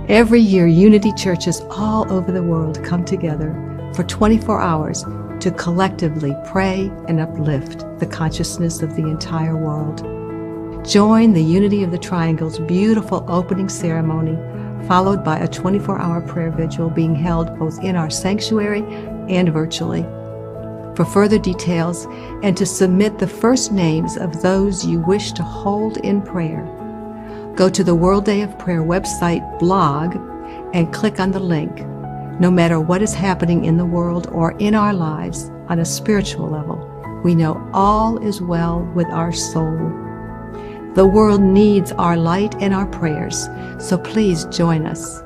Every year, Unity churches all over the world come together for 24 hours to collectively pray and uplift the consciousness of the entire world. Join the Unity of the Triangle's beautiful opening ceremony, followed by a 24-hour prayer vigil being held both in our sanctuary and virtually. For further details and to submit the first names of those you wish to hold in prayer, go to the World Day of Prayer website blog and click on the link. No matter what is happening in the world or in our lives on a spiritual level, we know all is well with our soul. The world needs our light and our prayers, so please join us.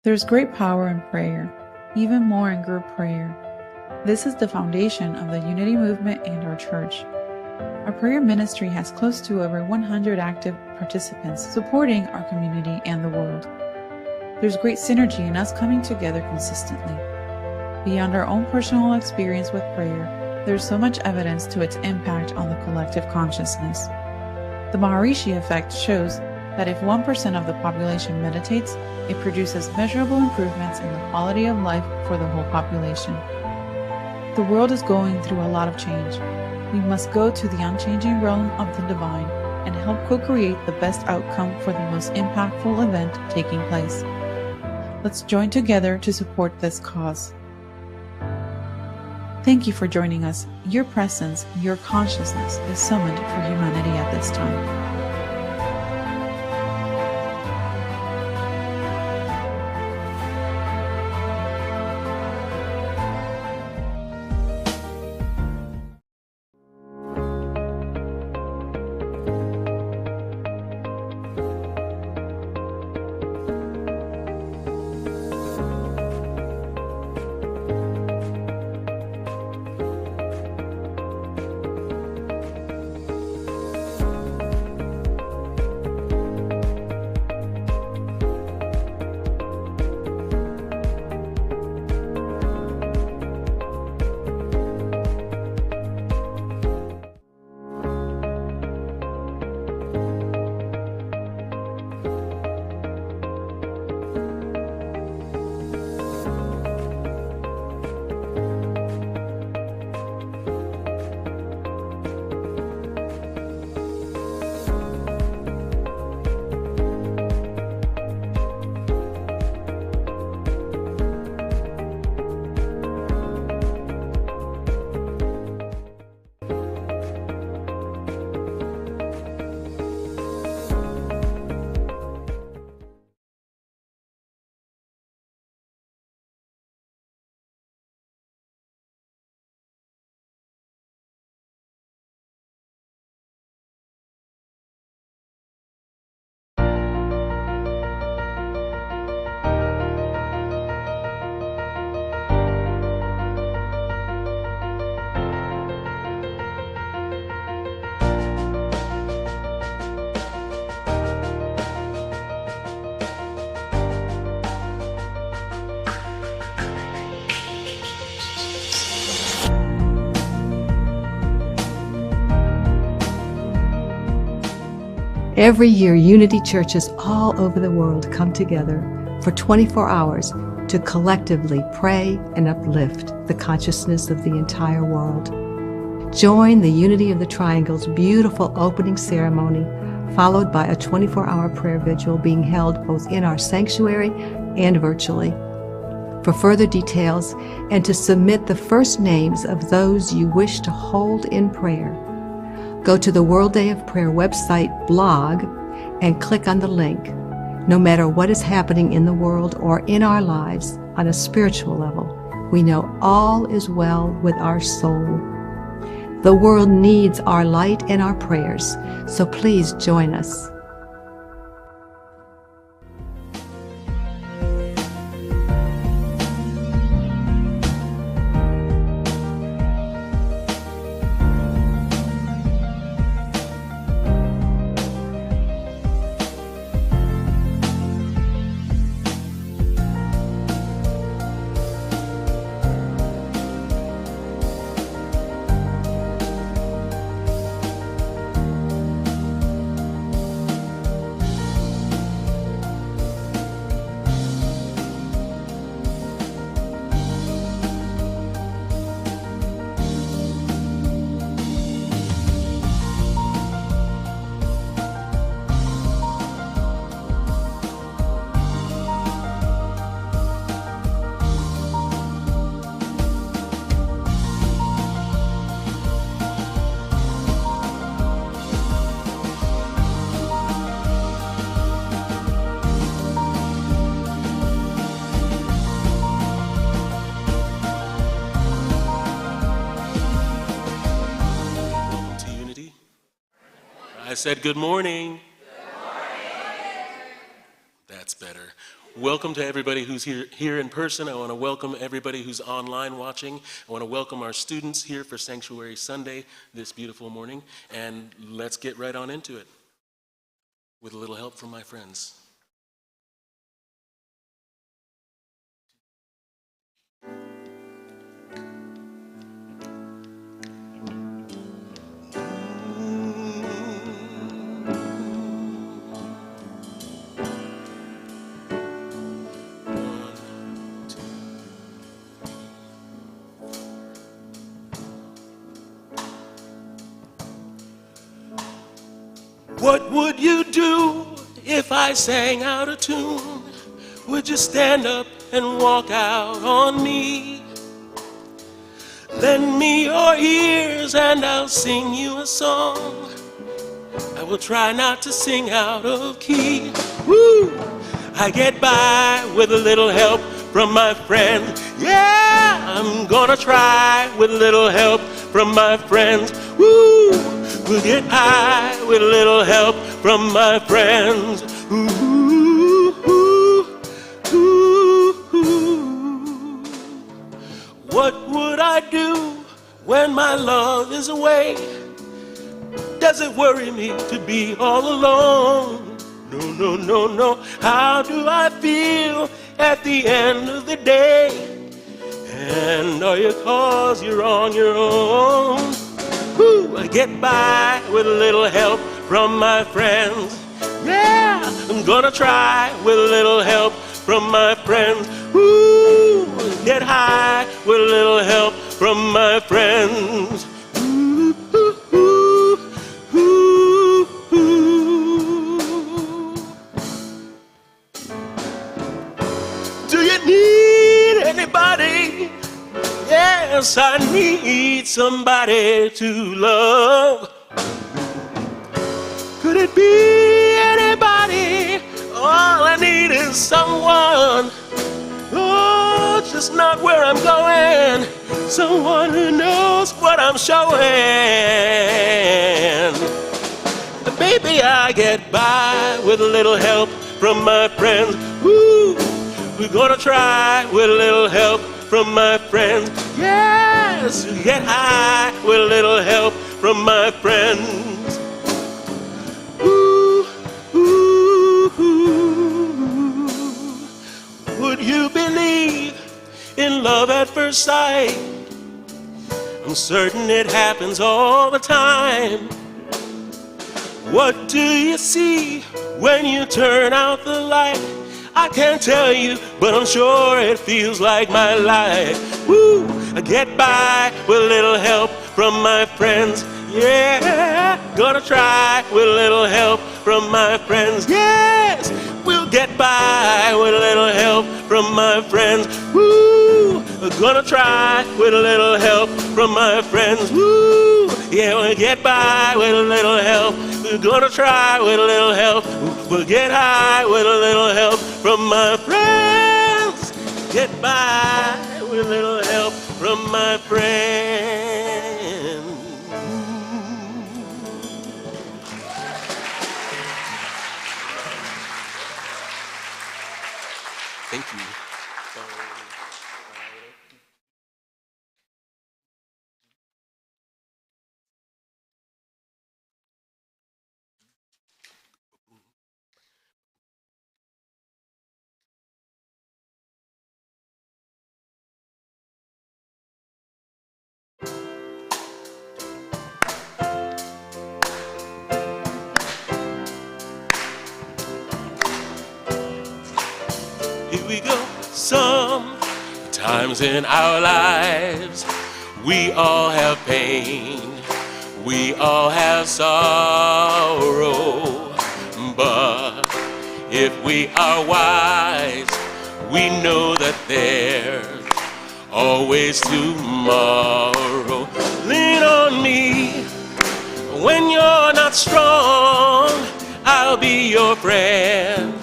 There's great power in prayer, even more in group prayer. This is the foundation of the Unity movement and our church. Our prayer ministry has close to over 100 active participants supporting our community and the world. There's great synergy in us coming together consistently. Beyond our own personal experience with prayer, there's so much evidence to its impact on the collective consciousness. The Maharishi effect shows that if 1% of the population meditates, it produces measurable improvements in the quality of life for the whole population. The world is going through a lot of change. We must go to the unchanging realm of the divine and help co-create the best outcome for the most impactful event taking place. Let's join together to support this cause. Thank you for joining us. Your presence, your consciousness is summoned for humanity at this time. Every year, Unity churches all over the world come together for 24 hours to collectively pray and uplift the consciousness of the entire world. Join the Unity of the Triangle's beautiful opening ceremony, followed by a 24-hour prayer vigil being held both in our sanctuary and virtually. For further details and to submit the first names of those you wish to hold in prayer, go to the World Day of Prayer website blog and click on the link. No matter what is happening in the world or in our lives on a spiritual level, we know all is well with our soul. The world needs our light and our prayers, so please join us. I said good morning. Good morning. That's better. Welcome to everybody who's here in person. I want to welcome everybody who's online watching. I want to welcome our students here for Sanctuary Sunday this beautiful morning. And let's get right on into it with a little help from my friends. What would you do if I sang out of tune? Would you stand up and walk out on me? Lend me your ears and I'll sing you a song. I will try not to sing out of key. Woo! I get by with a little help from my friends. Yeah, I'm gonna try with a little help from my friends. Woo! We'll get high with a little help from my friends. Ooh, ooh, ooh, ooh. What would I do when my love is away? Does it worry me to be all alone? No, no, no, no. How do I feel at the end of the day? And are you 'cause you're on your own? Woo, I get by with a little help from my friends. Yeah, I'm gonna try with a little help from my friends. Woo, get high with a little help from my friends. Ooh, ooh, ooh, ooh, ooh. Do you need anybody? Yes, I need somebody to love. Could it be anybody? All I need is someone. Oh, just not where I'm going. Someone who knows what I'm showing. Baby, I get by with a little help from my friends. Woo, we're gonna try with a little help from my friends. Yes, get high with a little help from my friends. Ooh, ooh, ooh. Would you believe in love at first sight? I'm certain it happens all the time. What do you see when you turn out the light? I can't tell you, but I'm sure it feels like my life. Woo! I get by with a little help from my friends. Yeah, gonna try with a little help from my friends. Yes, we'll get by with a little help from my friends. Woo! Gonna try with a little help from my friends. Woo! Yeah, we'll get by with a little help. We're gonna try with a little help. We'll get high with a little help from my friends. Get by with a little help from my friends. Thank you. Here we go. Sometimes in our lives, we all have pain, we all have sorrow. But if we are wise, we know that there's always tomorrow. Lean on me when you're not strong. I'll be your friend.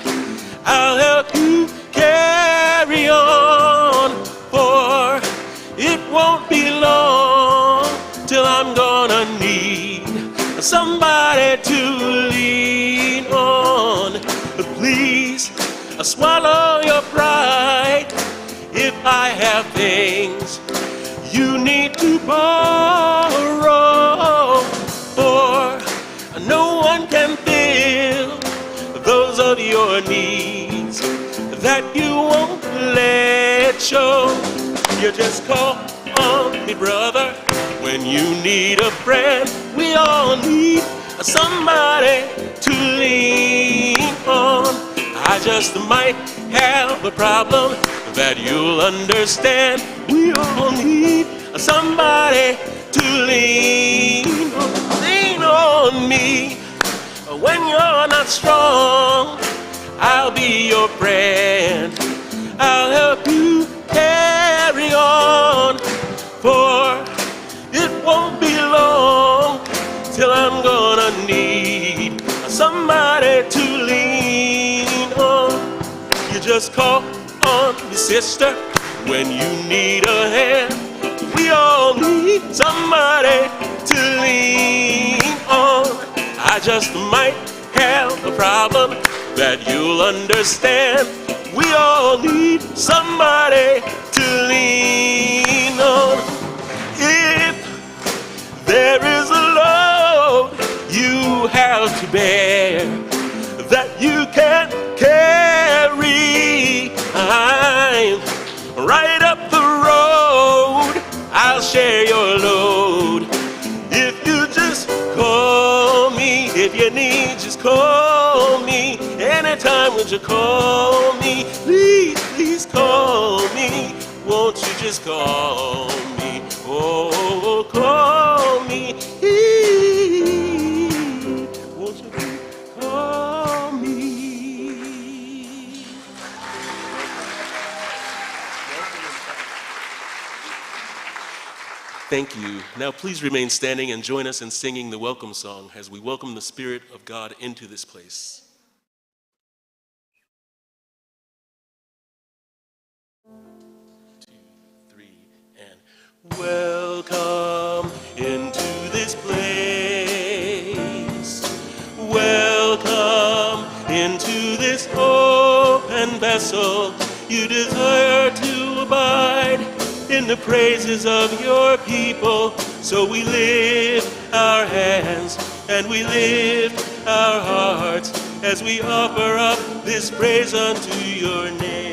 I'll help you carry on, for it won't be long till I'm gonna need somebody to lean on. But please, swallow your pride. If I have things you need to borrow, for no one can fill those of your needs that you won't let show. You just call on me, brother, when you need a friend. We all need somebody to lean on. I just might have a problem that you'll understand. We all need somebody to lean on. Lean on me when you're not strong. I'll be your friend. I'll help you carry on, for it won't be long till I'm gonna need somebody to lean on. You just call on me, sister, when you need a hand. We all need somebody to lean on. I just might have a problem that you'll understand. We all need somebody to lean on. If there is a load you have to bear that you can't carry, I'm right up the road. I'll share your load. If you just call me, if you need, just call me. Anytime would you call me? Please, please call me. Won't you just call me? Oh, call me. Won't you call me? Thank you. Now please remain standing and join us in singing the welcome song as we welcome the Spirit of God into this place. Welcome into this place. Welcome into this open vessel. You desire to abide in the praises of your people. So we lift our hands and we lift our hearts as we offer up this praise unto your name.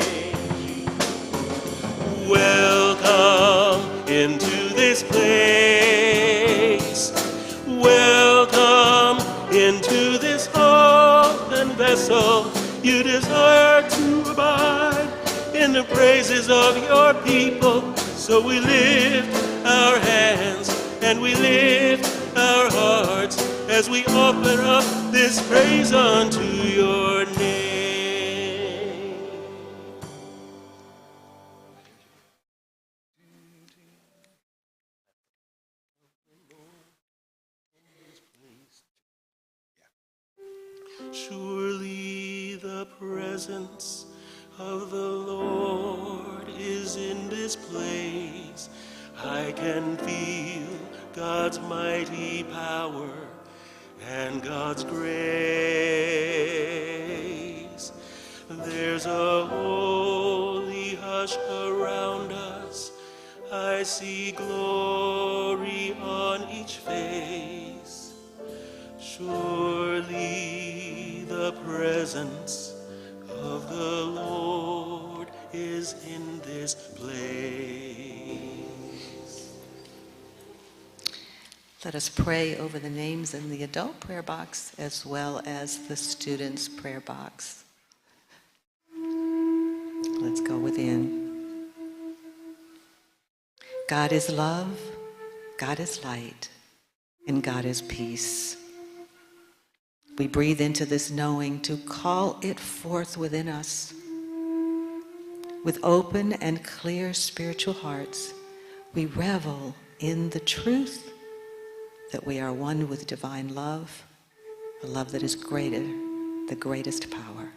Welcome into this place. Welcome into vessel. You desire to abide in the praises of your people. So we lift our hands and we lift our hearts as we offer up this praise unto your name. Surely the presence of the Lord is in this place. I can feel God's mighty power and God's grace. There's a holy hush around us. I see glory on each face. Surely the presence of the Lord is in this place. Let us pray over the names in the adult prayer box as well as the students' prayer box. Let's go within. God is love, God is light, and God is peace. We breathe into this knowing to call it forth within us. With open and clear spiritual hearts, we revel in the truth that we are one with divine love, a love that is greater, the greatest power.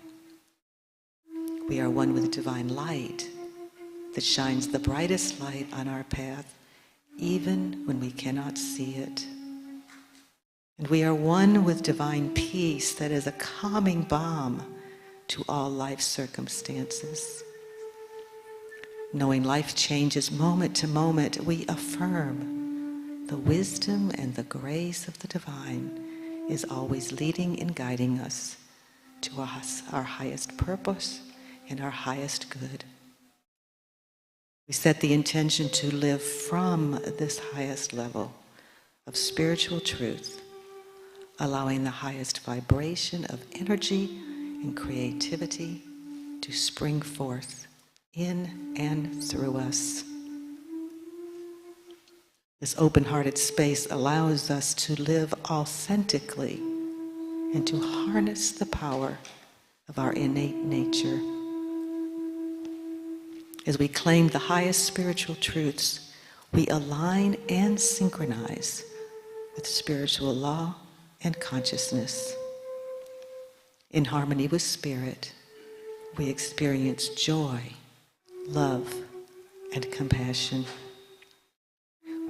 We are one with divine light that shines the brightest light on our path, even when we cannot see it. And we are one with divine peace that is a calming balm to all life's circumstances. Knowing life changes moment to moment, we affirm the wisdom and the grace of the divine is always leading and guiding us to our highest purpose and our highest good. We set the intention to live from this highest level of spiritual truth, allowing the highest vibration of energy and creativity to spring forth in and through us. This open-hearted space allows us to live authentically and to harness the power of our innate nature. As we claim the highest spiritual truths, we align and synchronize with spiritual law and consciousness. In harmony with spirit, we experience joy, love, and compassion.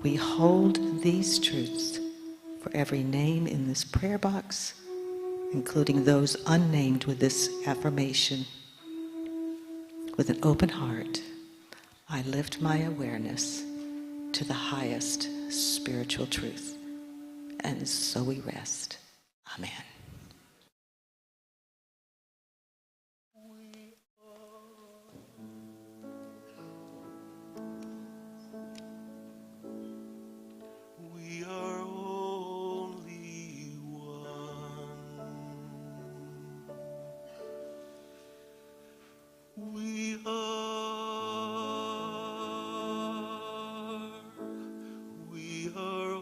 We hold these truths for every name in this prayer box, including those unnamed with this affirmation. With an open heart, I lift my awareness to the highest spiritual truth. And so we rest. Amen. We are only one. We are only one. We are only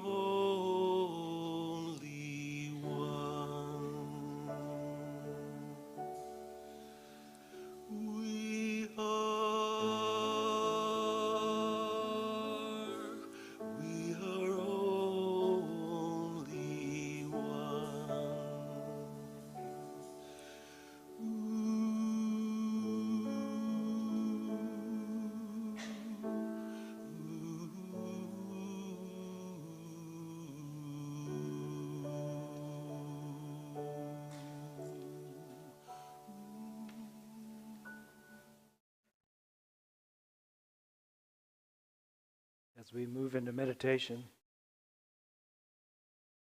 As we move into meditation,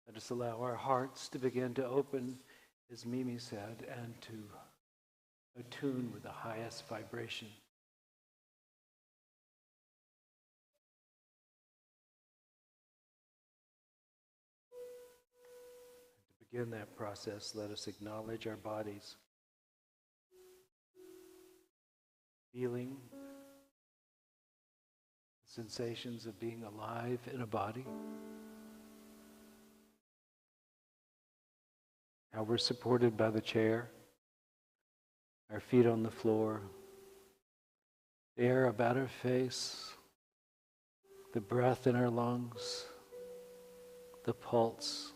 let us allow our hearts to begin to open, as Mimi said, and to attune with the highest vibration. begin that process, let us acknowledge our bodies, feeling the sensations of being alive in a body, how we're supported by the chair, our feet on the floor, the air about our face, the breath in our lungs, the pulse.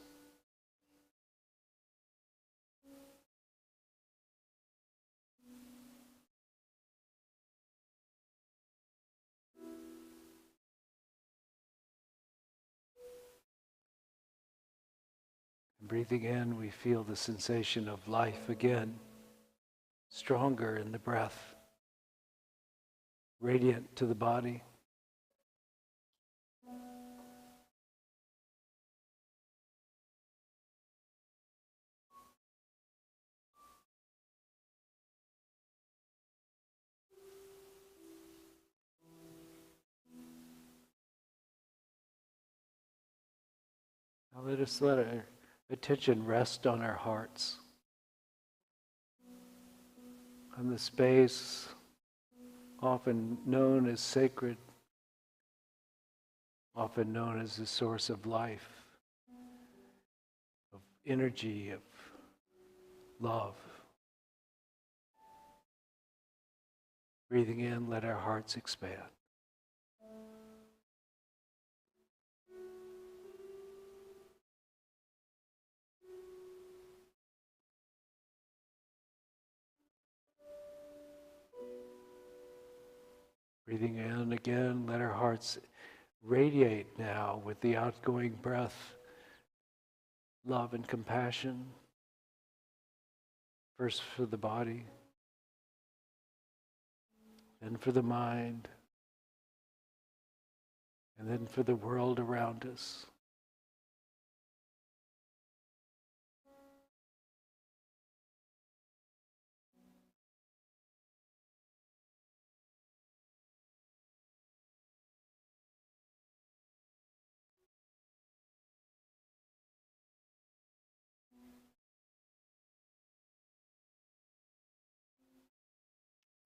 Breathing in, we feel the sensation of life again, stronger in the breath, radiant to the body. Now let us let our attention rest on our hearts, on the space often known as sacred, often known as the source of life, of energy, of love. Breathing in, let our hearts expand. Breathing in again, let our hearts radiate now with the outgoing breath, love and compassion, first for the body, then for the mind, and then for the world around us.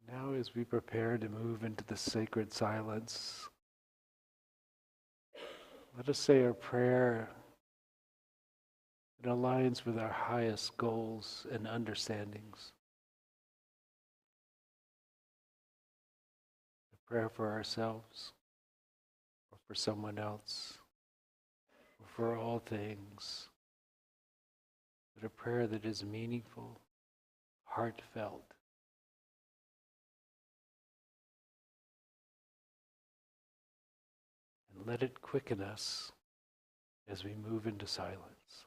Now, as we prepare to move into the sacred silence, let us say our prayer that aligns with our highest goals and understandings. A prayer for ourselves, or for someone else, or for all things, but a prayer that is meaningful, heartfelt, and let it quicken us as we move into silence.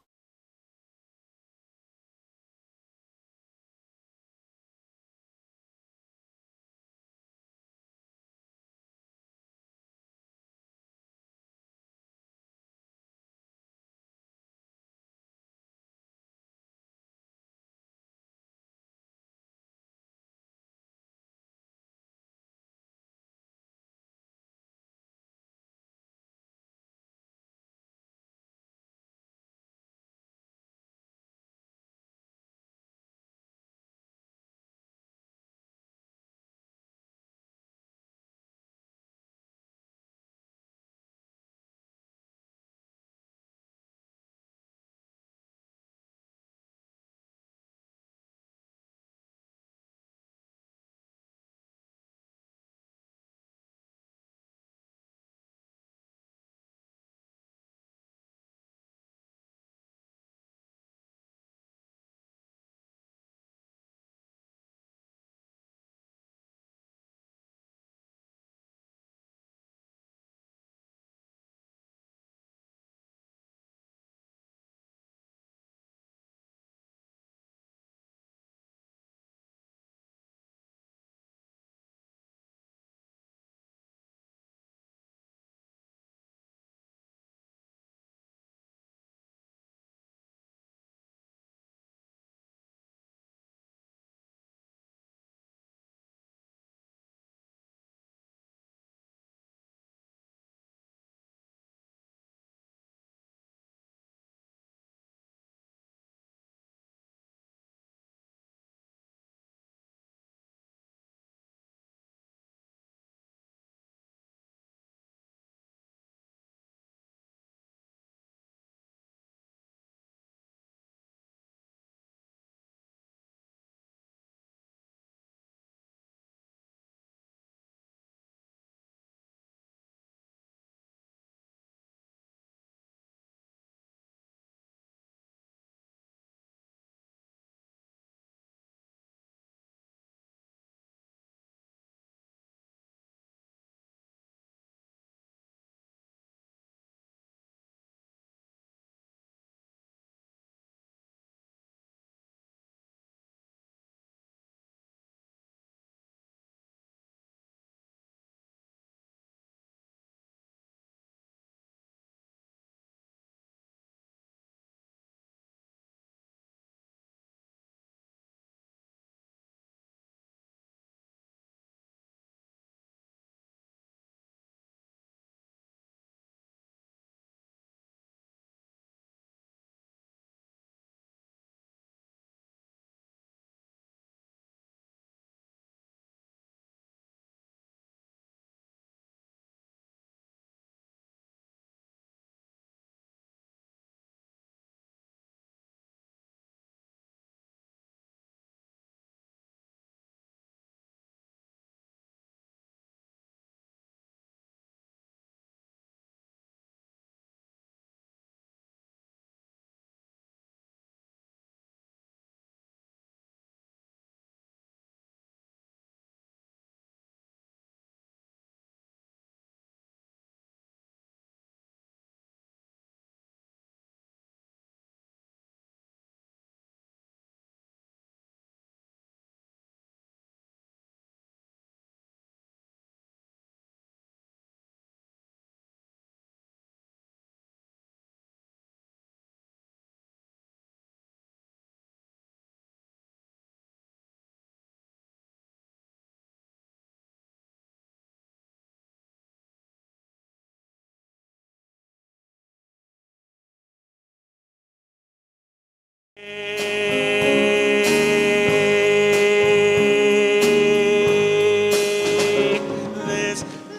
This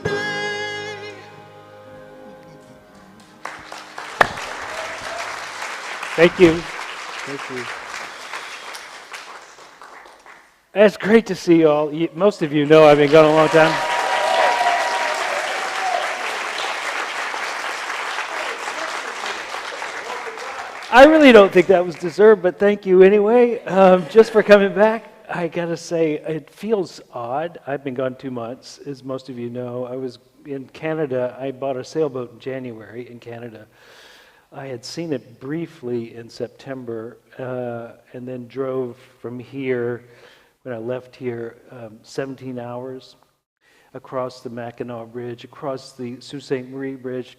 day. Thank you. Thank you. It's great to see you all. Most of you know I've been gone a long time. I really don't think that was deserved, but thank you anyway, just for coming back. I gotta say, it feels odd. I've been gone 2 months, as most of you know. I was in Canada. I bought a sailboat in January in Canada. I had seen it briefly in September, and then drove from here, when I left here, 17 hours across the Mackinac Bridge, across the Sault Ste. Marie Bridge,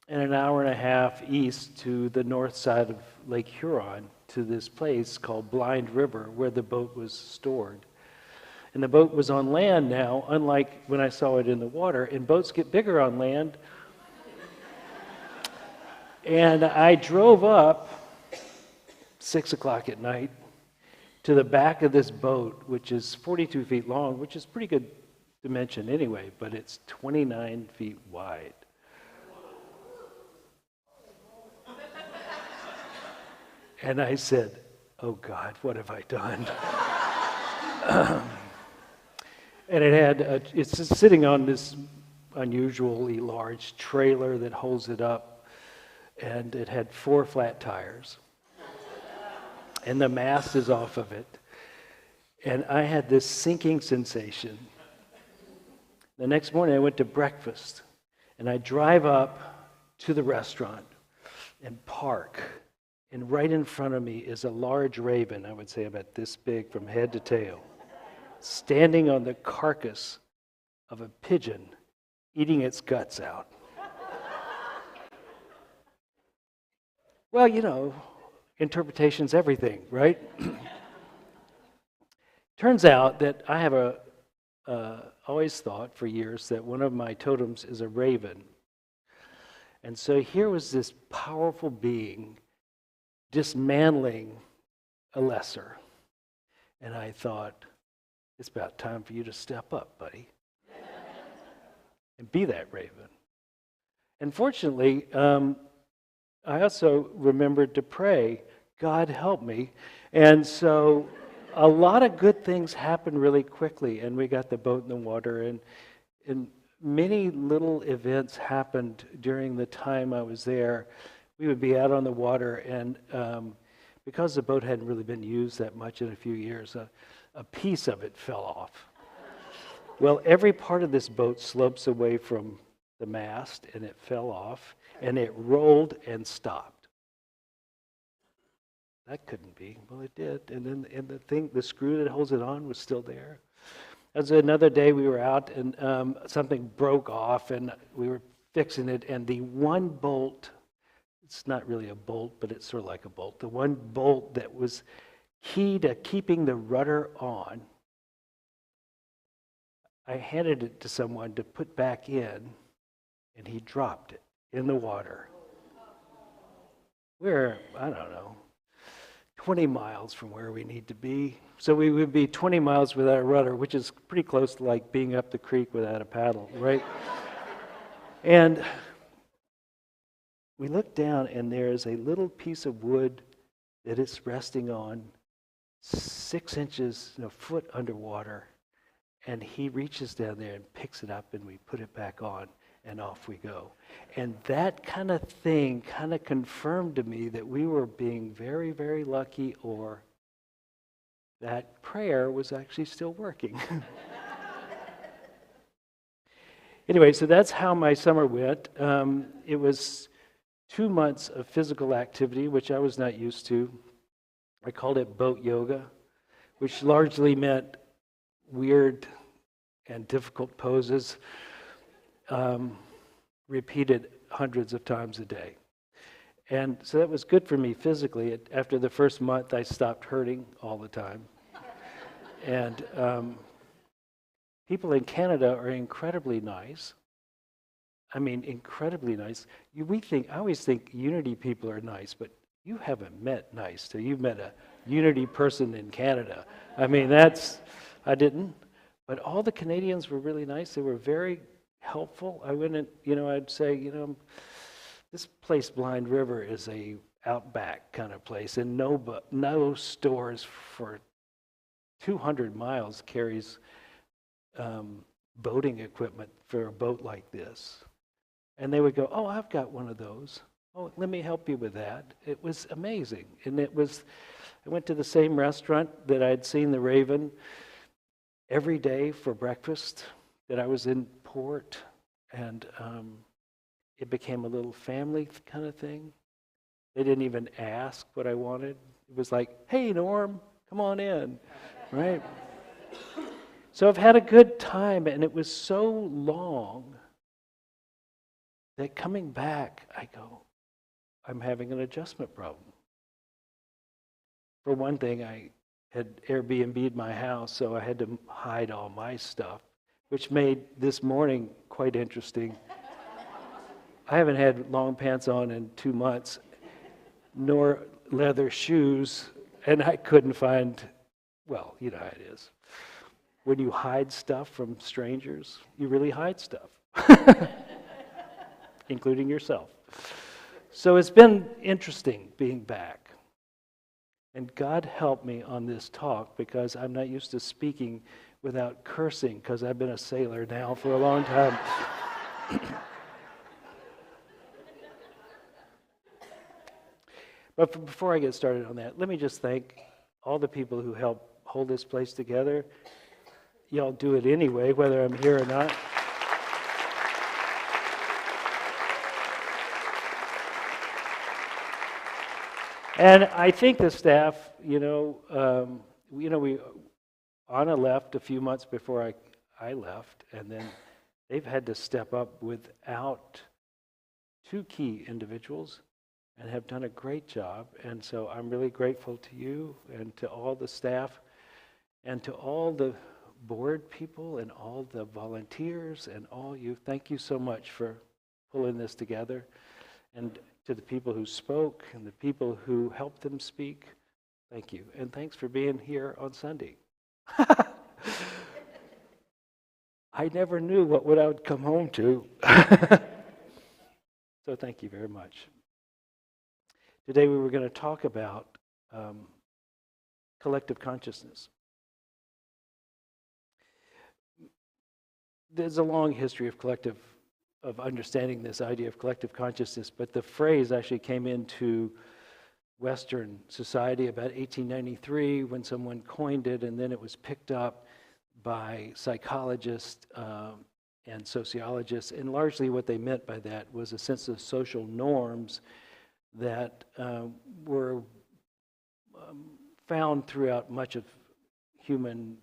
and an hour and a half east to the north side of Lake Huron to this place called Blind River, where the boat was stored. And the boat was on land now, unlike when I saw it in the water, and boats get bigger on land. And I drove up 6 o'clock at night to the back of this boat, which is 42 feet long, which is pretty good dimension anyway, but it's 29 feet wide. And I said, oh God, what have I done? And it had, it's just sitting on this unusually large trailer that holds it up, and it had 4 flat tires. And the mast is off of it. And I had this sinking sensation. The next morning I went to breakfast, and I drive up to the restaurant and park. And right in front of me is a large raven, I would say about this big from head to tail, standing on the carcass of a pigeon, eating its guts out. Well, you know, interpretation's everything, right? Turns out that I have always thought for years that one of my totems is a raven. And so here was this powerful being dismantling a lesser. And I thought, it's about time for you to step up, buddy, and be that raven. And fortunately, I also remembered to pray, God help me. And so a lot of good things happened really quickly, and we got the boat in the water, and many little events happened during the time I was there. We would be out on the water, and because the boat hadn't really been used that much in a few years, a piece of it fell off. Well, every part of this boat slopes away from the mast, and it fell off, and it rolled and stopped. That couldn't be. Well, it did, and then the screw that holds it on was still there. As another day we were out, and something broke off, and we were fixing it, and the one bolt, it's not really a bolt, but it's sort of like a bolt. The one bolt that was key to keeping the rudder on, I handed it to someone to put back in, and he dropped it in the water. We're, I don't know, 20 miles from where we need to be. So we would be 20 miles without a rudder, which is pretty close to like being up the creek without a paddle, right? And we look down, and there's a little piece of wood that it's resting on, 6 inches, a foot underwater. And he reaches down there and picks it up, and we put it back on, and off we go. And that kind of thing kind of confirmed to me that we were being very, very lucky, or that prayer was actually still working. Anyway, so that's how my summer went. It was 2 months of physical activity, which I was not used to. I called it boat yoga, which largely meant weird and difficult poses, repeated hundreds of times a day. And so that was good for me physically. After the first month, I stopped hurting all the time. And people in Canada are incredibly nice. I mean, incredibly nice. I always think Unity people are nice, but You haven't met nice till you've met a Unity person in Canada. I mean, I didn't. But all the Canadians were really nice. They were very helpful. I wouldn't, I'd say, this place, Blind River, is a outback kind of place, and no stores for 200 miles carries boating equipment for a boat like this. And they would go, oh, I've got one of those. Oh, let me help you with that. It was amazing. And I went to the same restaurant that I'd seen the Raven every day for breakfast, that I was in port, and it became a little family kind of thing. They didn't even ask what I wanted. It was like, hey, Norm, come on in, right? So I've had a good time, and it was so long that coming back, I go, I'm having an adjustment problem. For one thing, I had Airbnb'd my house, so I had to hide all my stuff, which made this morning quite interesting. I haven't had long pants on in 2 months, nor leather shoes, and I couldn't find, well, you know how it is. When you hide stuff from strangers, you really hide stuff, including yourself. So it's been interesting being back. And God help me on this talk, because I'm not used to speaking without cursing, because I've been a sailor now for a long time. But before I get started on that, let me just thank all the people who help hold this place together. Y'all do it anyway, whether I'm here or not. And I think the staff, Anna left a few months before I left, and then they've had to step up without 2 key individuals and have done a great job. And so I'm really grateful to you and to all the staff and to all the board people and all the volunteers and all you. Thank you so much for pulling this together. And to the people who spoke and the people who helped them speak, thank you. And thanks for being here on Sunday. I never knew what I would come home to. So thank you very much. Today we were going to talk about collective consciousness. There's a long history of understanding this idea of collective consciousness, but the phrase actually came into Western society about 1893 when someone coined it, and then it was picked up by psychologists and sociologists, and largely what they meant by that was a sense of social norms that were found throughout much of human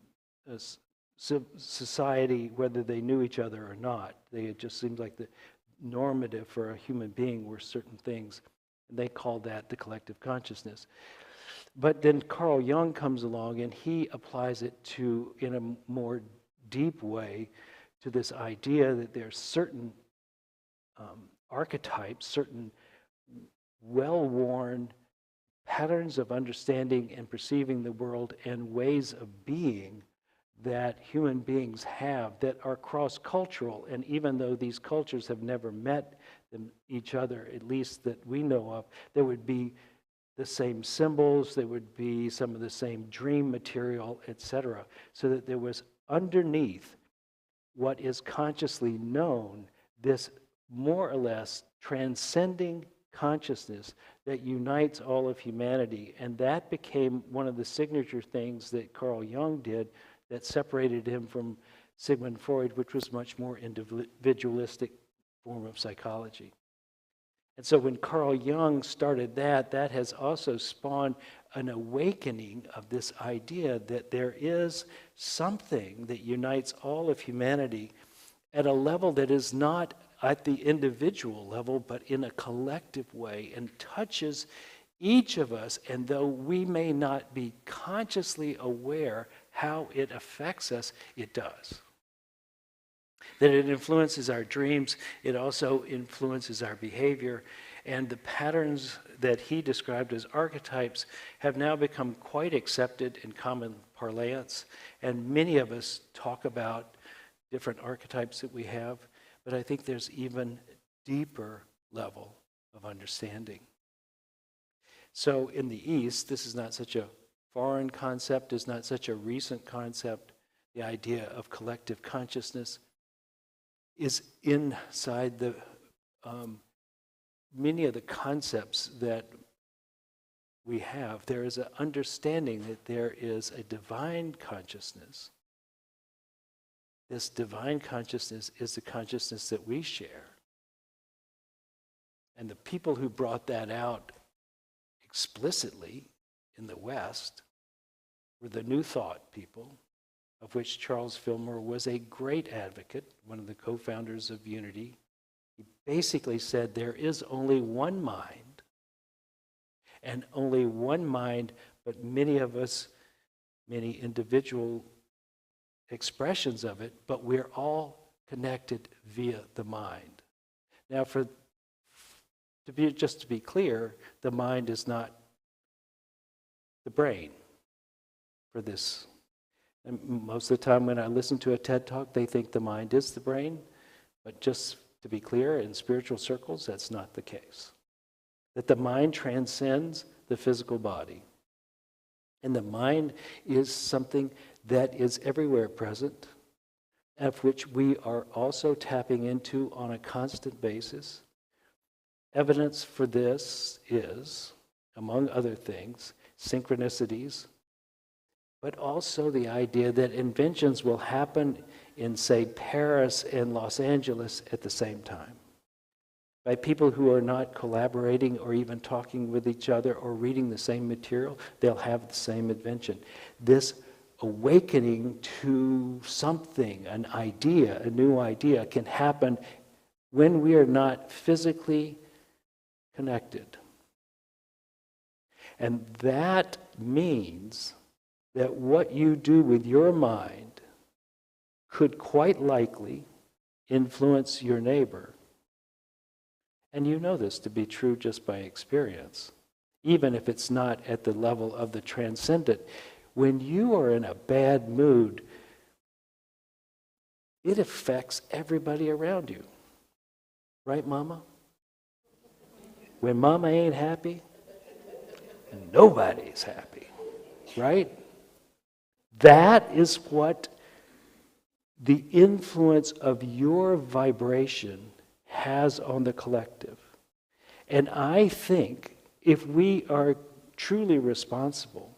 society, whether they knew each other or not. It just seemed like the normative for a human being were certain things, and they called that the collective consciousness. But then Carl Jung comes along, and he applies it to, in a more deep way, to this idea that there's certain archetypes, certain well-worn patterns of understanding and perceiving the world and ways of being that human beings have that are cross-cultural. And even though these cultures have never met each other, at least that we know of, there would be the same symbols, there would be some of the same dream material, etc. So that there was underneath what is consciously known, this more or less transcending consciousness that unites all of humanity. And that became one of the signature things that Carl Jung did that separated him from Sigmund Freud, which was much more individualistic form of psychology. And so when Carl Jung started that has also spawned an awakening of this idea that there is something that unites all of humanity at a level that is not at the individual level, but in a collective way, and touches each of us, and though we may not be consciously aware how it affects us, it does. That it influences our dreams, it also influences our behavior, And the patterns that he described as archetypes have now become quite accepted in common parlance. And many of us talk about different archetypes that we have, but I think there's even deeper level of understanding. So in the East, this is not such a foreign concept, is not such a recent concept. The idea of collective consciousness is inside the many of the concepts that we have. There is an understanding that there is a divine consciousness. This divine consciousness is the consciousness that we share. And the people who brought that out explicitly in the West were the New Thought people, of which Charles Fillmore was a great advocate, one of the co-founders of Unity. He basically said there is only one mind, and only one mind, but many of us, many individual expressions of it, but we're all connected via the mind. Now, just to be clear, the mind is not the brain for this. And most of the time when I listen to a TED Talk, they think the mind is the brain, but just to be clear, in spiritual circles, that's not the case. That the mind transcends the physical body. And the mind is something that is everywhere present, of which we are also tapping into on a constant basis. Evidence for this is, among other things, synchronicities, but also the idea that inventions will happen in, say, Paris and Los Angeles at the same time, by people who are not collaborating or even talking with each other or reading the same material. They'll have the same invention. This awakening to something, an idea, a new idea, can happen when we are not physically connected. And that means that what you do with your mind could quite likely influence your neighbor. And you know this to be true just by experience, even if it's not at the level of the transcendent. When you are in a bad mood, it affects everybody around you. Right, Mama? When Mama ain't happy, nobody's happy, right? That is what the influence of your vibration has on the collective. And I think if we are truly responsible,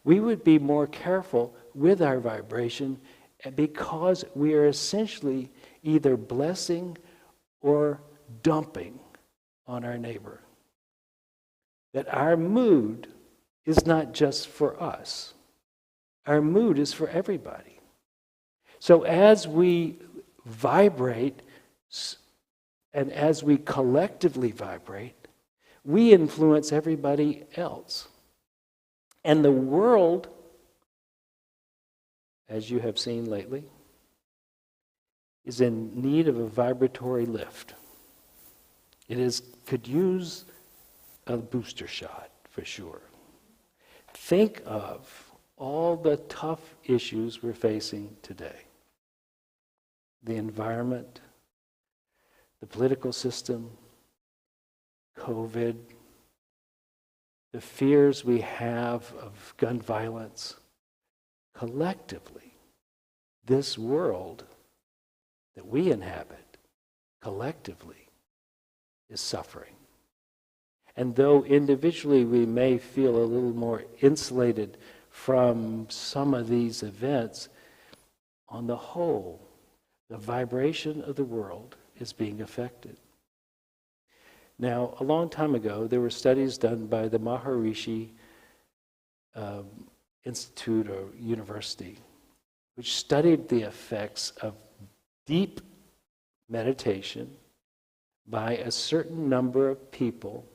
we would be more careful with our vibration, because we are essentially either blessing or dumping on our neighbor. That our mood is not just for us. Our mood is for everybody. So as we vibrate and as we collectively vibrate, we influence everybody else. And the world, as you have seen lately, is in need of a vibratory lift. Could use a booster shot for sure. Think of all the tough issues we're facing today. The environment, the political system, COVID, the fears we have of gun violence. Collectively, this world that we inhabit, collectively, is suffering. And though individually we may feel a little more insulated from some of these events, on the whole, the vibration of the world is being affected. Now, a long time ago, there were studies done by the Maharishi Institute or University, which studied the effects of deep meditation by a certain number of people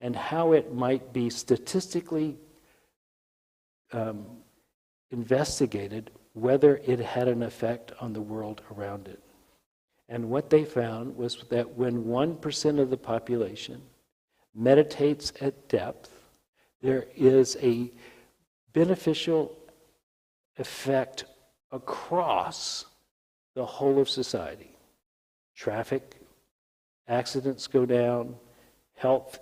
and how it might be statistically investigated whether it had an effect on the world around it. And what they found was that when 1% of the population meditates at depth, there is a beneficial effect across the whole of society. Traffic accidents go down, health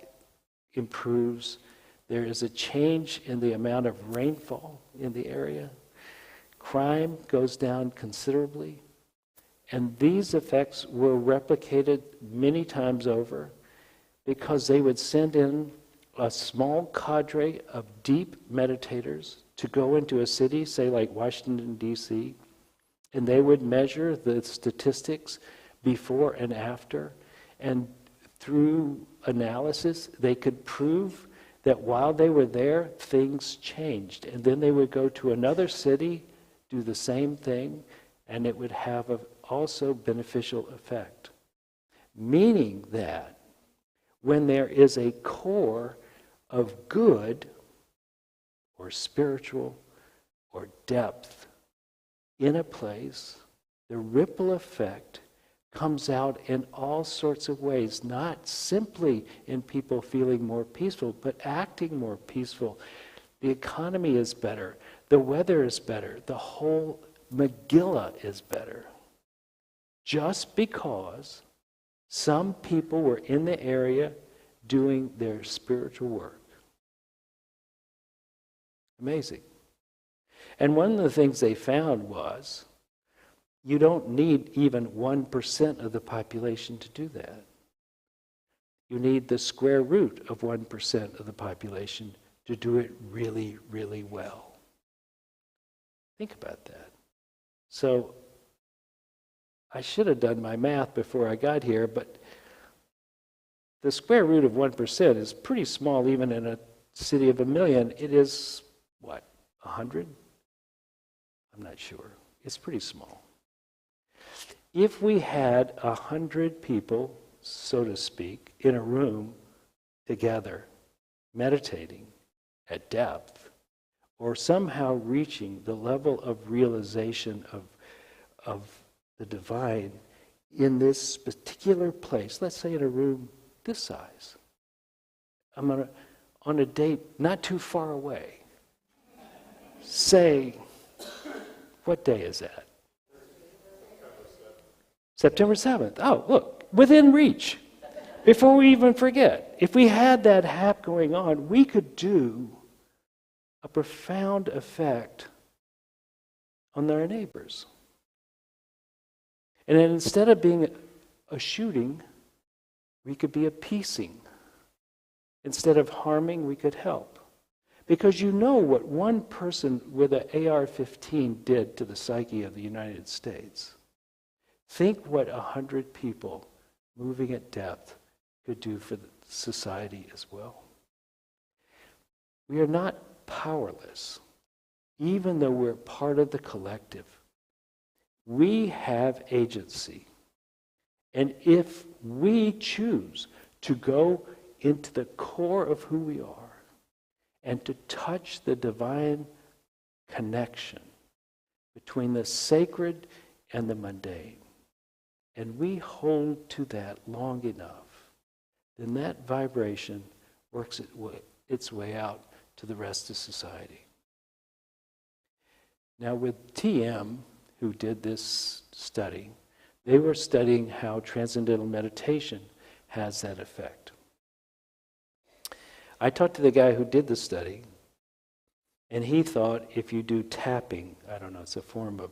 improves, there is a change in the amount of rainfall in the area, crime goes down considerably, and these effects were replicated many times over because they would send in a small cadre of deep meditators to go into a city, say like Washington, D.C., and they would measure the statistics before and after, and through analysis, they could prove that while they were there, things changed. And then they would go to another city, do the same thing, and it would have a also beneficial effect. Meaning that when there is a core of good or spiritual or depth in a place, the ripple effect comes out in all sorts of ways, not simply in people feeling more peaceful, but acting more peaceful. The economy is better, the weather is better, the whole Megillah is better. Just because some people were in the area doing their spiritual work. Amazing. And one of the things they found was you don't need even 1% of the population to do that. You need the square root of 1% of the population to do it really, really well. Think about that. So, I should have done my math before I got here, but the square root of 1% is pretty small even in a city of 1 million. It is, what, 100? I'm not sure. It's pretty small. If we had 100 people, so to speak, in a room together, meditating at depth, or somehow reaching the level of realization of the divine in this particular place, let's say in a room this size. I'm on a date not too far away. Say, what day is that? September 7th. Oh, look, within reach. Before we even forget, if we had that hap going on, we could do a profound effect on their neighbors. And then instead of being a shooting, we could be a piecing. Instead of harming, we could help. Because you know what one person with an AR-15 did to the psyche of the United States. Think what 100 people moving at depth could do for the society as well. We are not powerless, even though we're part of the collective. We have agency. And if we choose to go into the core of who we are and to touch the divine connection between the sacred and the mundane, and we hold to that long enough, then that vibration works its way out to the rest of society. Now with TM, who did this study, they were studying how transcendental meditation has that effect. I talked to the guy who did the study, and he thought if you do tapping, I don't know, it's a form of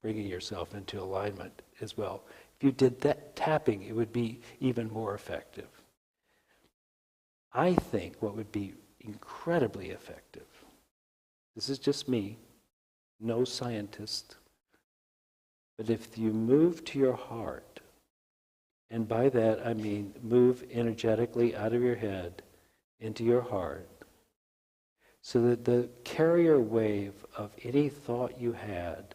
bringing yourself into alignment as well. If you did that tapping, it would be even more effective. I think what would be incredibly effective, this is just me, no scientist, but if you move to your heart, and by that I mean move energetically out of your head into your heart, so that the carrier wave of any thought you had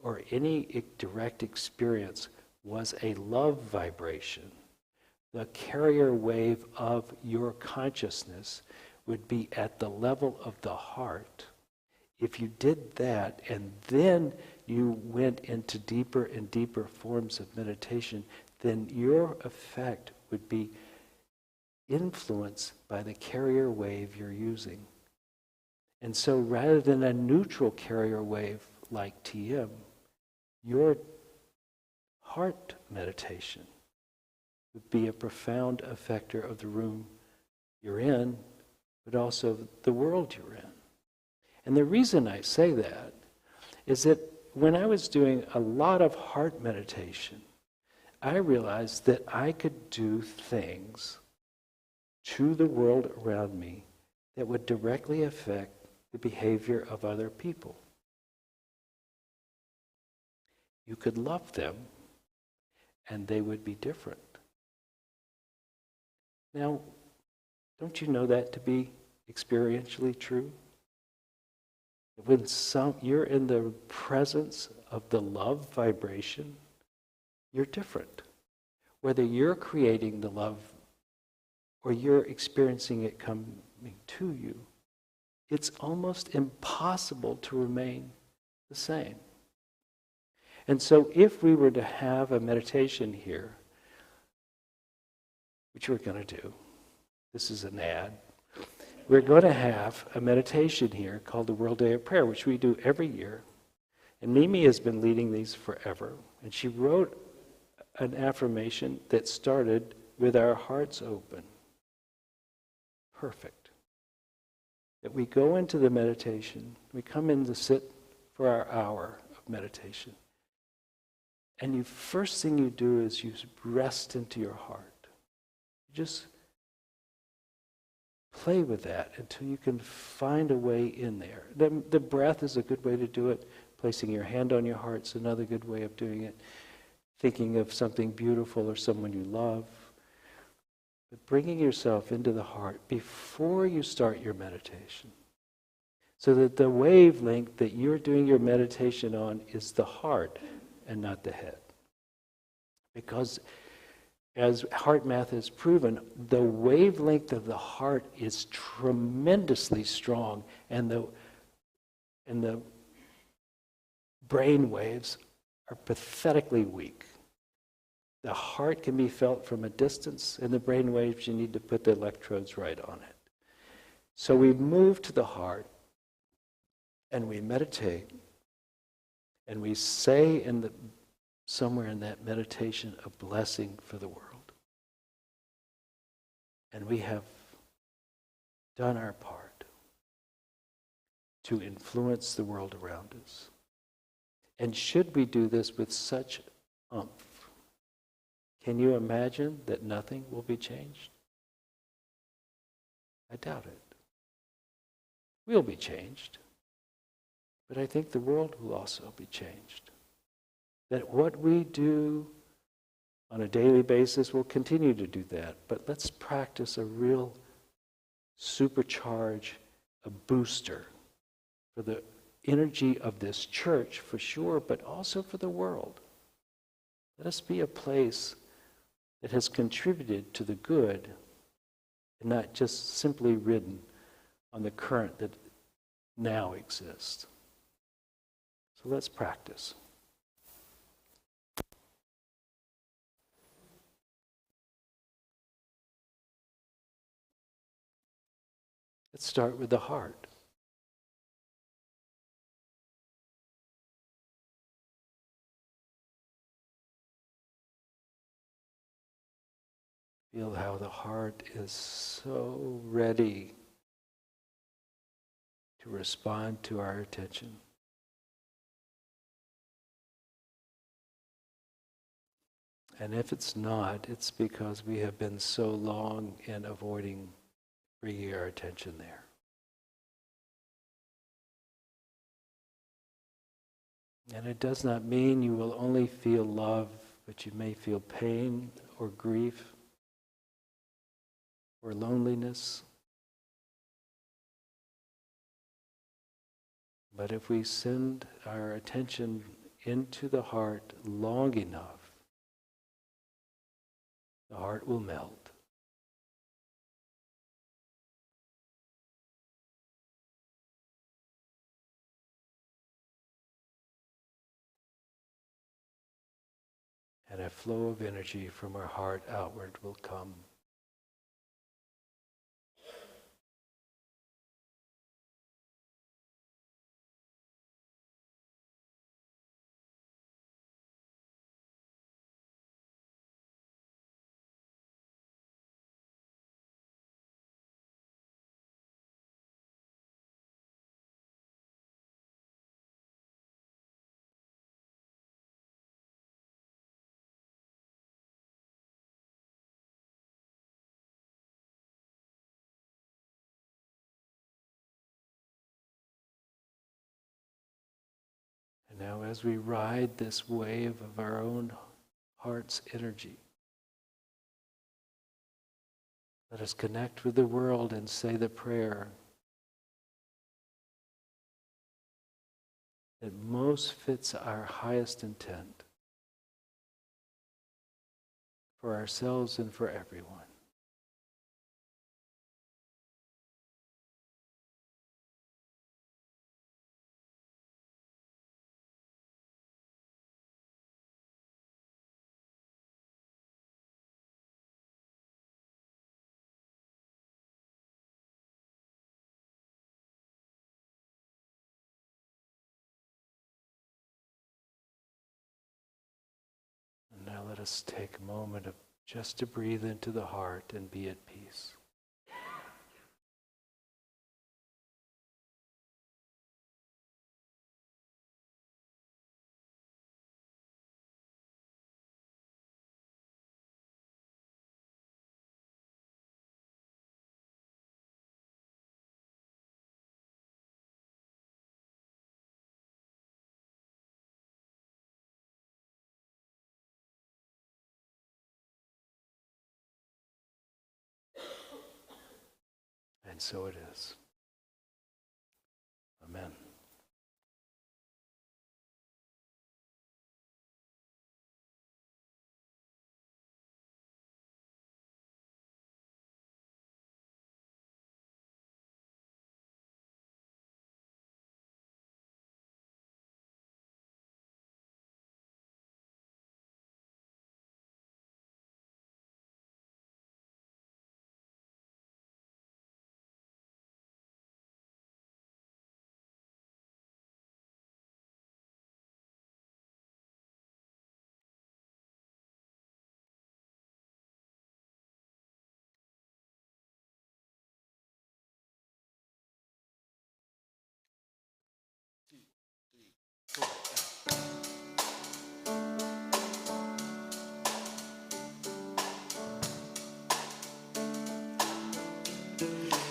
or any direct experience was a love vibration, the carrier wave of your consciousness would be at the level of the heart. If you did that and then you went into deeper and deeper forms of meditation, then your effect would be influenced by the carrier wave you're using. And so rather than a neutral carrier wave like TM, your heart meditation would be a profound effector of the room you're in, but also the world you're in. And the reason I say that is that when I was doing a lot of heart meditation, I realized that I could do things to the world around me that would directly affect the behavior of other people. You could love them, and they would be different. Now, don't you know that to be experientially true? When you're in the presence of the love vibration, you're different. Whether you're creating the love or you're experiencing it coming to you, it's almost impossible to remain the same. And so if we were to have a meditation here, which we're going to do, this is an ad, we're going to have a meditation here called the World Day of Prayer, which we do every year. And Mimi has been leading these forever. And she wrote an affirmation that started with our hearts open. Perfect. That we go into the meditation, we come in to sit for our hour of meditation. And the first thing you do is you rest into your heart. You just play with that until you can find a way in there. The breath is a good way to do it. Placing your hand on your heart is another good way of doing it. Thinking of something beautiful or someone you love. But bringing yourself into the heart before you start your meditation. So that the wavelength that you're doing your meditation on is the heart and not the head. Because as heart math has proven, the wavelength of the heart is tremendously strong, and the brain waves are pathetically weak. The heart can be felt from a distance, and the brain waves, you need to put the electrodes right on it. So we move to the heart, and we meditate, and we say somewhere in that meditation a blessing for the world. And we have done our part to influence the world around us. And should we do this with such oomph, can you imagine that nothing will be changed? I doubt it. We'll be changed. But I think the world will also be changed. That what we do on a daily basis, we'll continue to do that. But let's practice a real supercharge, a booster for the energy of this church, for sure, but also for the world. Let us be a place that has contributed to the good and not just simply ridden on the current that now exists. So let's practice. Let's start with the heart. Feel how the heart is so ready to respond to our attention. And if it's not, it's because we have been so long in avoiding bringing our attention there. And it does not mean you will only feel love, but you may feel pain or grief or loneliness. But if we send our attention into the heart long enough, the heart will melt. and a flow of energy from our heart outward will come. And now as we ride this wave of our own heart's energy, let us connect with the world and say the prayer that most fits our highest intent for ourselves and for everyone. Now let us take a moment just to breathe into the heart and be at peace. And so it is. Amen.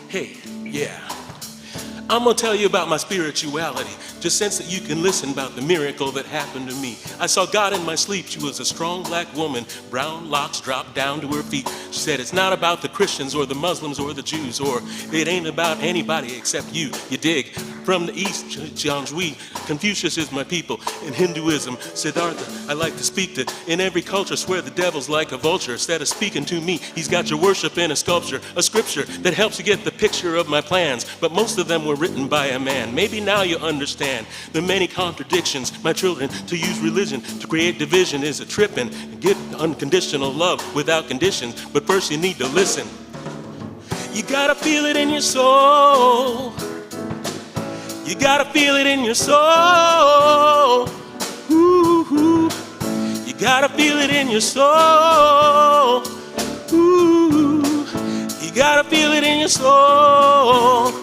Hey, yeah. I'm gonna tell you about my spirituality. Just sense that you can listen about the miracle that happened to me. I saw God in my sleep. She was a strong black woman. Brown locks dropped down to her feet. She said, it's not about the Christians or the Muslims or the Jews, or it ain't about anybody except you. You dig? From the East, Jianghui, Confucius is my people. In Hinduism, Siddhartha, I like to speak to. In every culture, swear the devil's like a vulture. Instead of speaking to me, he's got your worship in a sculpture, a scripture that helps you get the picture of my plans. But most of them were written by a man. Maybe now you understand the many contradictions. My children, to use religion to create division is a tripping. Give unconditional love without conditions. But first you need to listen. You gotta feel it in your soul. You gotta feel it in your soul. Ooh, you gotta feel it in your soul. Ooh, you gotta feel it in your soul.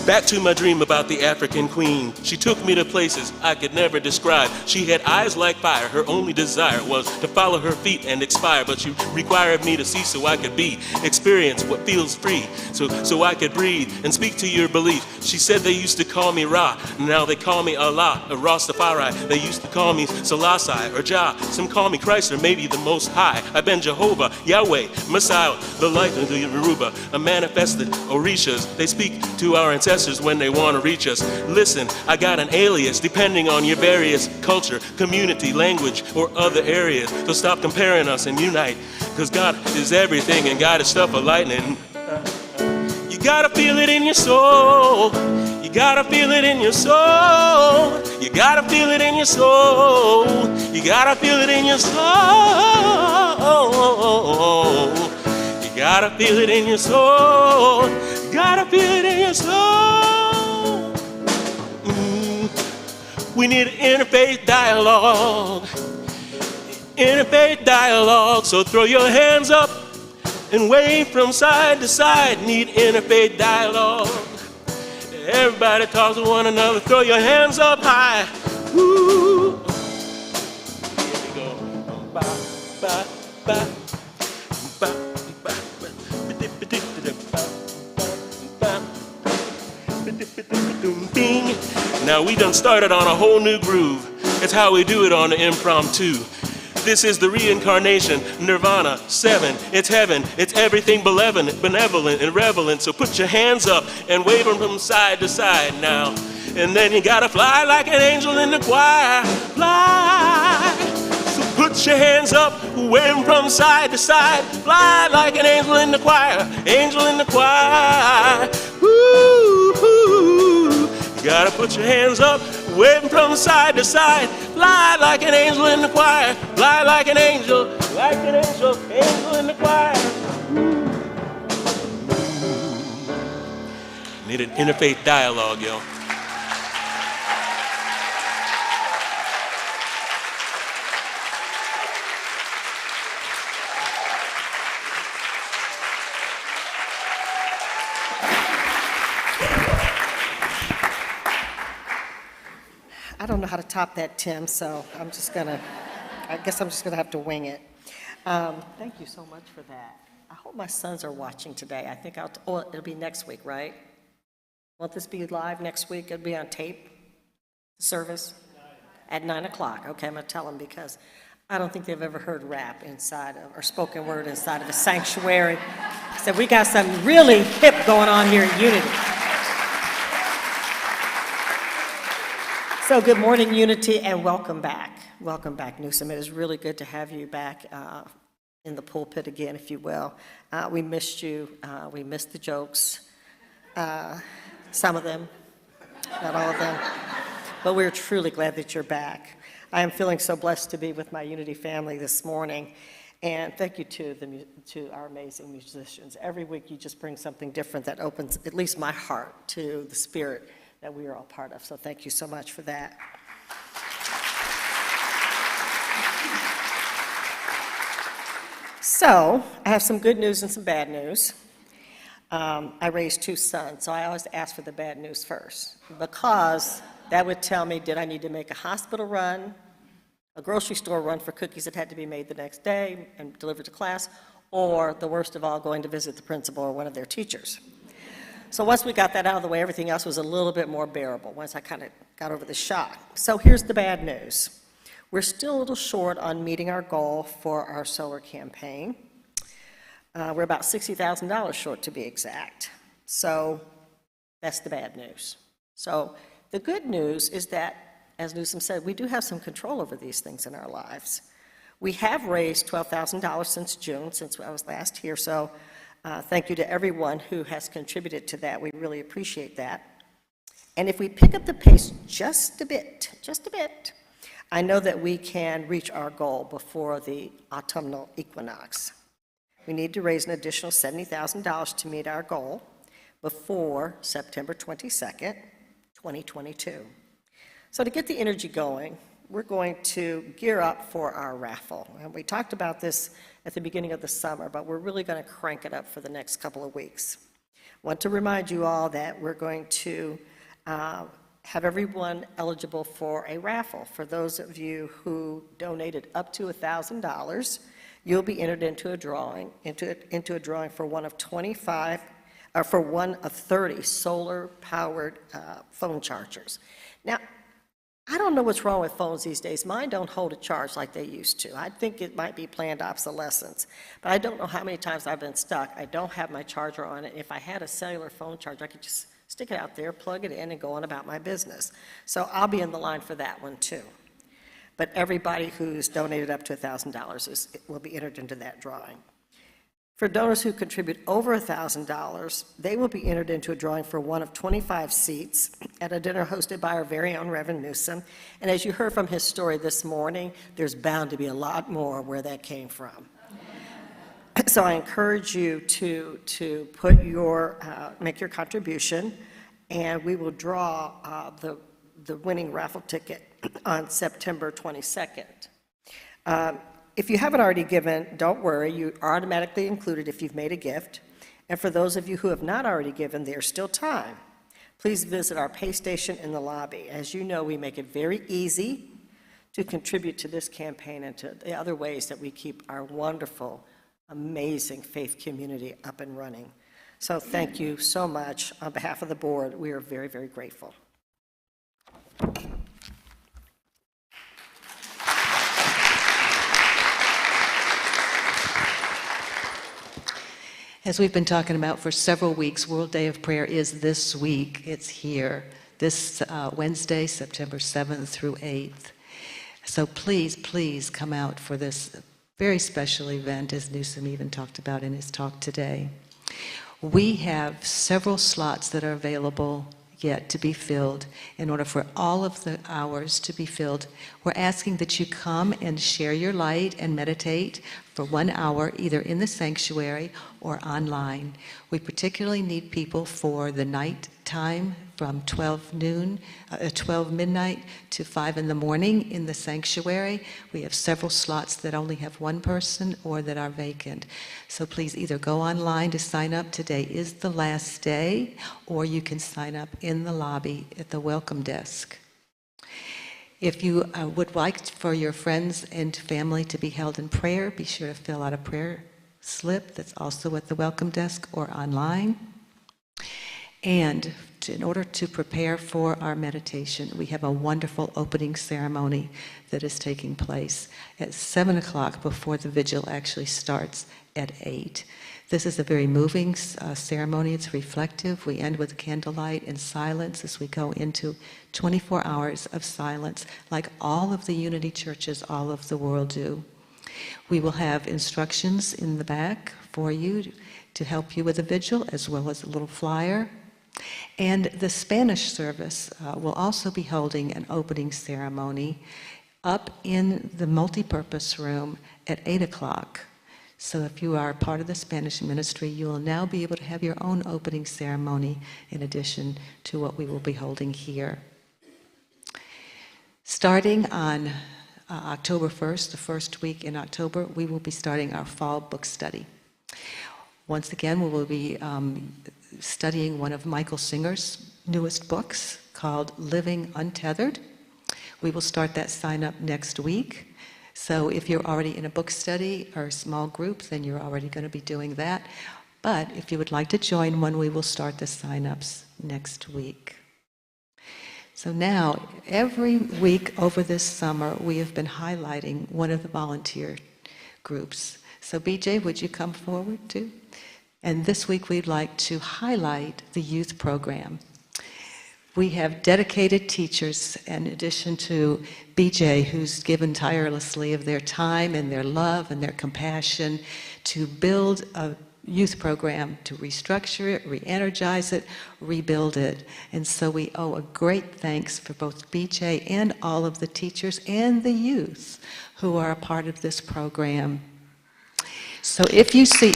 Back to my dream about the African queen. She took me to places I could never describe. She had eyes like fire. Her only desire was to follow her feet and expire. But she required me to see so I could be, experience what feels free, so I could breathe and speak to your belief. She said they used to call me Ra, now they call me Allah, or Rastafari. They used to call me Selassie or Jah. Some call me Christ or maybe the Most High. I've been Jehovah, Yahweh, Messiah, the light of the Yoruba, a manifested Orishas. They speak to our ancestors oppressors when they want to reach us. Listen, I got an alias depending on your various culture, community, language, or other areas. So stop comparing us and unite, because God is everything and God is stuff of lightning. You gotta feel it in your soul. You gotta feel it in your soul. You gotta feel it in your soul. You gotta feel it in your soul. You gotta feel it in your soul. You gotta feel it in your soul. We need an interfaith dialogue. Interfaith dialogue. So throw your hands up and wave from side to side. Need interfaith dialogue. Everybody talks to one another. Throw your hands up high. Woo. Here we go. Ba, ba, ba. Ba, ba, ba. Bing. Now we done started on a whole new groove. It's how we do it on the impromptu. This is the reincarnation, nirvana, 7. It's heaven, it's everything benevolent and relevant. So put your hands up and wave them from side to side now. And then you gotta fly like an angel in the choir. Fly. So put your hands up, wave them from side to side. Fly like an angel in the choir. Angel in the choir. Woo, woo. You gotta put your hands up, wave them from side to side. Fly like an angel in the choir. Fly like an angel angel in the choir. Need an interfaith dialogue, yo. I don't know how to top that, Tim, so I guess I'm just gonna have to wing it. Thank you so much for that. I hope my sons are watching today. I think it'll be next week, right? Won't this be live next week? It'll be on tape, the service? At 9 o'clock. Okay, I'm gonna tell them, because I don't think they've ever heard rap inside of, or spoken word inside of a sanctuary. So we got something really hip going on here at Unity. So good morning, Unity, and welcome back. Welcome back, Neusom. It is really good to have you back in the pulpit again, if you will. We missed you. We missed the jokes. Some of them, not all of them. But we're truly glad that you're back. I am feeling so blessed to be with my Unity family this morning. And thank you to our amazing musicians. Every week you just bring something different that opens at least my heart to the spirit that we are all part of. So thank you so much for that. So I have some good news and some bad news. I raised 2 sons, so I always ask for the bad news first, because that would tell me, did I need to make a hospital run, a grocery store run for cookies that had to be made the next day and delivered to class, or the worst of all, going to visit the principal or one of their teachers. So once we got that out of the way, everything else was a little bit more bearable once I kind of got over the shock. So here's the bad news. We're still a little short on meeting our goal for our solar campaign. We're about $60,000 short, to be exact. So that's the bad news. So the good news is that, as Neusom said, we do have some control over these things in our lives. We have raised $12,000 since June, since I was last here. So thank you to everyone who has contributed to that. We really appreciate that. And if we pick up the pace just a bit, I know that we can reach our goal before the autumnal equinox. We need to raise an additional $70,000 to meet our goal before September 22nd, 2022. So to get the energy going, we're going to gear up for our raffle. And we talked about this at the beginning of the summer, but we're really going to crank it up for the next couple of weeks. I want to remind you all that we're going to have everyone eligible for a raffle. For those of you who donated up to $1,000, you'll be entered into a drawing, for one of 25, or for one of 30 solar-powered phone chargers. Now, I don't know what's wrong with phones these days. Mine don't hold a charge like they used to. I think it might be planned obsolescence, but I don't know how many times I've been stuck. I don't have my charger on it. If I had a cellular phone charger, I could just stick it out there, plug it in, and go on about my business. So I'll be in the line for that one too. But everybody who's donated up to $1,000 will be entered into that drawing. For donors who contribute over $1,000, they will be entered into a drawing for one of 25 seats at a dinner hosted by our very own Reverend Neusom. And as you heard from his story this morning, there's bound to be a lot more where that came from. So I encourage you to put make your contribution, and we will draw the winning raffle ticket on September 22nd. If you haven't already given, don't worry, you are automatically included if you've made a gift. And for those of you who have not already given, there's still time. Please visit our pay station in the lobby. As you know, we make it very easy to contribute to this campaign and to the other ways that we keep our wonderful, amazing faith community up and running. So thank you so much. On behalf of the board, we are very, very grateful. As we've been talking about for several weeks, World Day of Prayer is this week. It's here, this Wednesday, September 7th through 8th. So please, please come out for this very special event, as Neusom even talked about in his talk today. We have several slots that are available yet to be filled. In order for all of the hours to be filled, we're asking that you come and share your light and meditate for 1 hour, either in the sanctuary or online. We particularly need people for the night time from 12 midnight to 5 in the morning in the sanctuary. We have several slots that only have one person or that are vacant. So please either go online to sign up. Today is the last day, or you can sign up in the lobby at the welcome desk. If you would like for your friends and family to be held in prayer, be sure to fill out a prayer slip that's also at the welcome desk or online. And in order to prepare for our meditation, we have a wonderful opening ceremony that is taking place at 7 o'clock before the vigil actually starts at 8. This is a very moving ceremony. It's reflective. We end with candlelight and silence as we go into 24 hours of silence, like all of the Unity churches all over the world do. We will have instructions in the back for you to help you with the vigil, as well as a little flyer. And the Spanish service will also be holding an opening ceremony up in the multipurpose room at 8 o'clock. So if you are part of the Spanish ministry, you will now be able to have your own opening ceremony in addition to what we will be holding here. Starting on October 1st, the first week in October, we will be starting our fall book study. Once again, we will be studying one of Michael Singer's newest books called Living Untethered. We will start that sign up next week. So if you're already in a book study or a small group, then you're already going to be doing that. But if you would like to join one, we will start the sign-ups next week. So now, every week over this summer, we have been highlighting one of the volunteer groups. So BJ, would you come forward too? And this week we'd like to highlight the youth program. We have dedicated teachers, in addition to BJ, who's given tirelessly of their time and their love and their compassion to build a youth program, to restructure it, re-energize it, rebuild it. And so we owe a great thanks for both BJ and all of the teachers and the youth who are a part of this program. So if you see...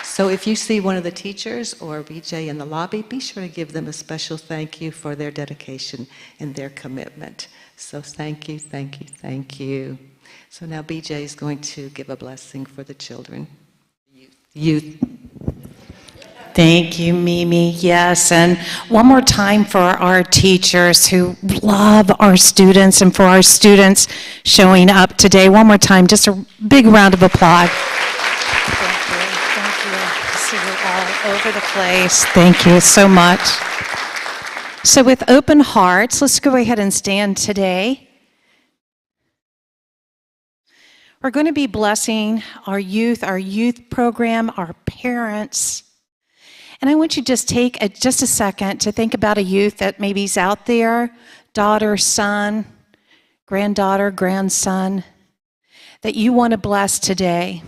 So if you see one of the teachers or BJ in the lobby, be sure to give them a special thank you for their dedication and their commitment. So thank you, thank you, thank you. So now BJ is going to give a blessing for the children. Youth. Thank you, Mimi. Yes, and one more time for our teachers who love our students and for our students showing up today. One more time, just a big round of applause. All over the place. Thank you so much. So with open hearts, let's go ahead and stand today. We're going to be blessing our youth program, our parents. And I want you to just take just a second to think about a youth that maybe is out there, daughter, son, granddaughter, grandson, that you want to bless today.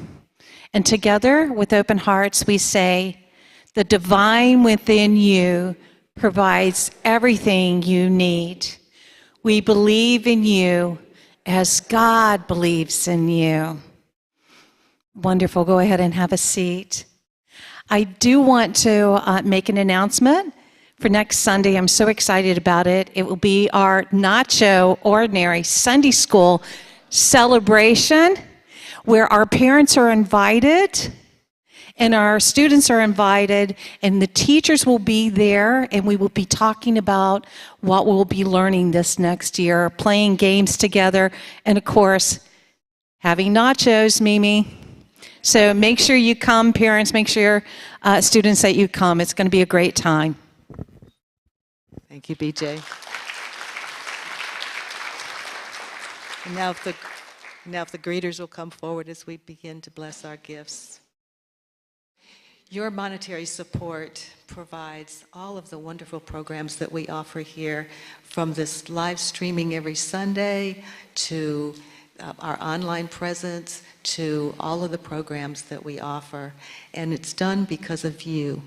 And together, with open hearts, we say, the divine within you provides everything you need. We believe in you as God believes in you. Wonderful. Go ahead and have a seat. I do want to make an announcement for next Sunday. I'm so excited about it. It will be our Nacho Ordinary Sunday School celebration, where our parents are invited and our students are invited, and the teachers will be there, and we will be talking about what we'll be learning this next year, playing games together, and of course, having nachos, Mimi. So make sure you come, parents, make sure students that you come. It's going to be a great time. Thank you, BJ. And now if the greeters will come forward as we begin to bless our gifts. Your monetary support provides all of the wonderful programs that we offer here, from this live streaming every Sunday to our online presence, to all of the programs that we offer. And it's done because of you.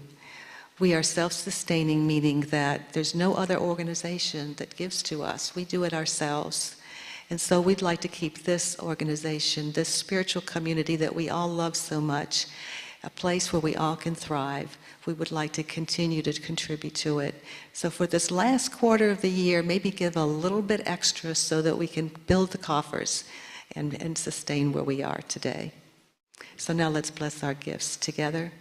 We are self-sustaining, meaning that there's no other organization that gives to us. We do it ourselves. And so we'd like to keep this organization, this spiritual community that we all love so much, a place where we all can thrive. We would like to continue to contribute to it. So for this last quarter of the year, maybe give a little bit extra so that we can build the coffers and sustain where we are today. So now let's bless our gifts together.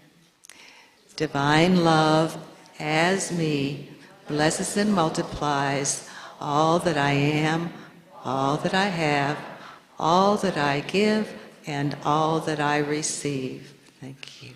Divine love, as me, blesses and multiplies all that I am, all that I have, all that I give, and all that I receive. Thank you.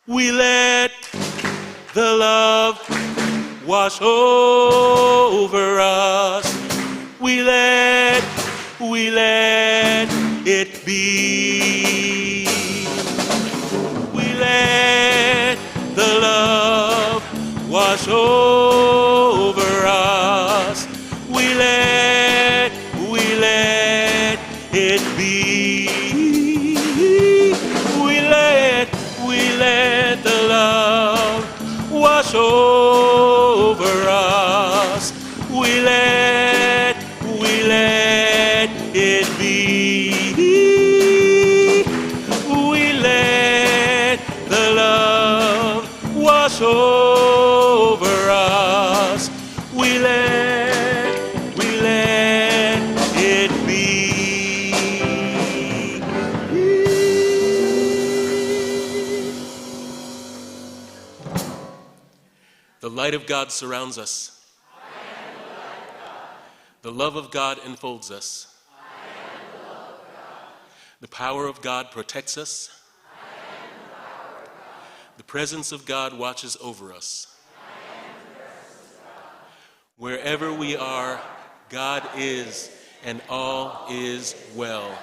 We let the love wash over us. We let it be. We let the love wash over us. We let it be. We let the love wash over us. We let wash over us. We let it be. The light of God surrounds us. The love of God enfolds us. The power of God protects us. The presence of God watches over us. Wherever we are, God is, and all is well.